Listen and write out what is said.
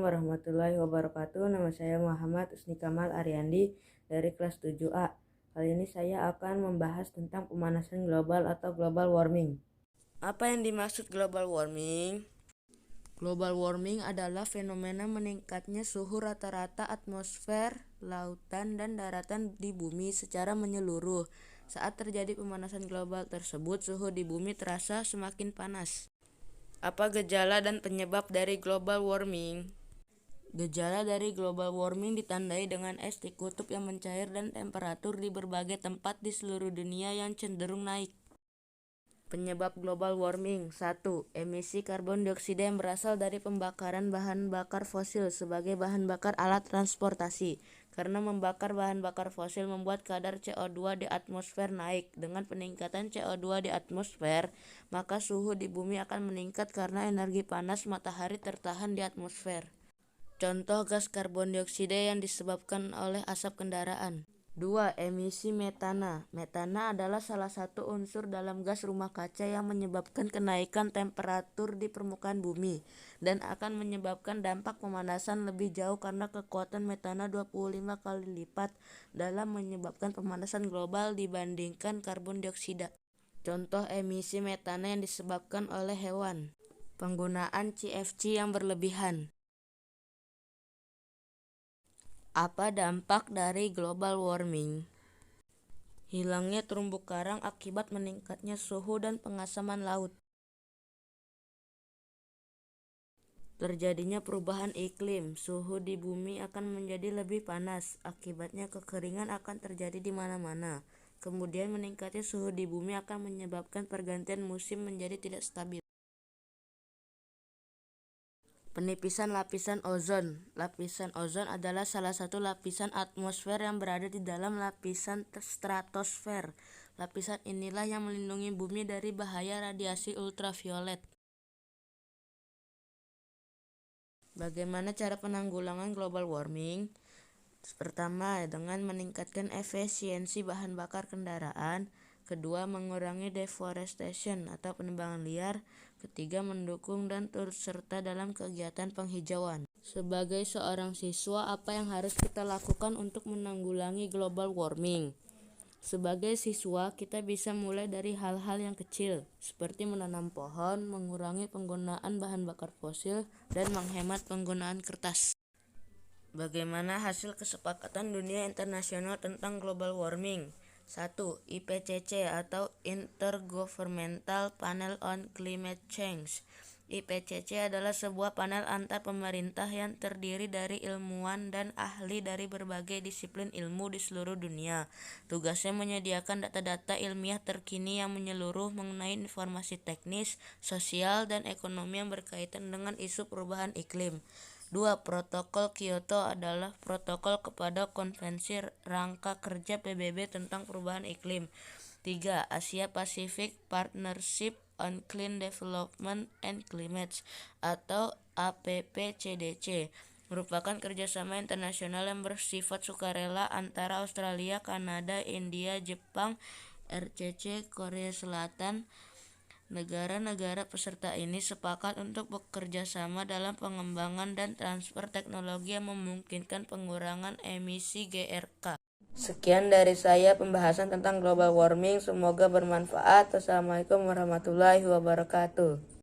warahmatullahi wabarakatuh. Nama saya Muhammad Usni Kamal Ariandi dari kelas 7A. Kali ini saya akan membahas tentang pemanasan global atau global warming. Apa yang dimaksud global warming? Global warming adalah fenomena meningkatnya suhu rata-rata atmosfer, lautan, dan daratan di bumi secara menyeluruh. Saat terjadi pemanasan global tersebut, suhu di bumi terasa semakin panas. Apa gejala dan penyebab dari global warming? Gejala dari global warming ditandai dengan es di kutub yang mencair dan temperatur di berbagai tempat di seluruh dunia yang cenderung naik. Penyebab global warming: 1. Emisi karbon dioksida yang berasal dari pembakaran bahan bakar fosil sebagai bahan bakar alat transportasi. Karena membakar bahan bakar fosil membuat kadar CO2 di atmosfer naik. Dengan peningkatan CO2 di atmosfer, maka suhu di bumi akan meningkat karena energi panas matahari tertahan di atmosfer. Contoh gas karbon dioksida yang disebabkan oleh asap kendaraan. 2. Emisi metana. Metana adalah salah satu unsur dalam gas rumah kaca yang menyebabkan kenaikan temperatur di permukaan bumi dan akan menyebabkan dampak pemanasan lebih jauh karena kekuatan metana 25 kali lipat dalam menyebabkan pemanasan global dibandingkan karbon dioksida. Contoh emisi metana yang disebabkan oleh hewan. Penggunaan CFC yang berlebihan. Apa dampak dari global warming? Hilangnya terumbu karang akibat meningkatnya suhu dan pengasaman laut. Terjadinya perubahan iklim, suhu di bumi akan menjadi lebih panas, akibatnya kekeringan akan terjadi di mana-mana. Kemudian meningkatnya suhu di bumi akan menyebabkan pergantian musim menjadi tidak stabil. Penipisan lapisan ozon. Lapisan ozon adalah salah satu lapisan atmosfer yang berada di dalam lapisan stratosfer. Lapisan inilah yang melindungi bumi dari bahaya radiasi ultraviolet. Bagaimana cara penanggulangan global warming? Pertama, dengan meningkatkan efisiensi bahan bakar kendaraan. Kedua, mengurangi deforestation atau penebangan liar. Ketiga, mendukung dan turut serta dalam kegiatan penghijauan. Sebagai seorang siswa, apa yang harus kita lakukan untuk menanggulangi global warming? Sebagai siswa, kita bisa mulai dari hal-hal yang kecil, seperti menanam pohon, mengurangi penggunaan bahan bakar fosil, dan menghemat penggunaan kertas. Bagaimana hasil kesepakatan dunia internasional tentang global warming? 1. IPCC atau Intergovernmental Panel on Climate Change. IPCC adalah sebuah panel antar pemerintah yang terdiri dari ilmuwan dan ahli dari berbagai disiplin ilmu di seluruh dunia. Tugasnya menyediakan data-data ilmiah terkini yang menyeluruh mengenai informasi teknis, sosial, dan ekonomi yang berkaitan dengan isu perubahan iklim. 2. Protokol Kyoto adalah protokol kepada Konvensi Rangka Kerja PBB tentang perubahan iklim. 3. Asia Pacific Partnership on Clean Development and Climate atau APPCDC merupakan kerjasama internasional yang bersifat sukarela antara Australia, Kanada, India, Jepang, RCC, Korea Selatan. Negara-negara peserta ini sepakat untuk bekerja sama dalam pengembangan dan transfer teknologi yang memungkinkan pengurangan emisi GRK. Sekian dari saya pembahasan tentang global warming, semoga bermanfaat. Wassalamualaikum warahmatullahi wabarakatuh.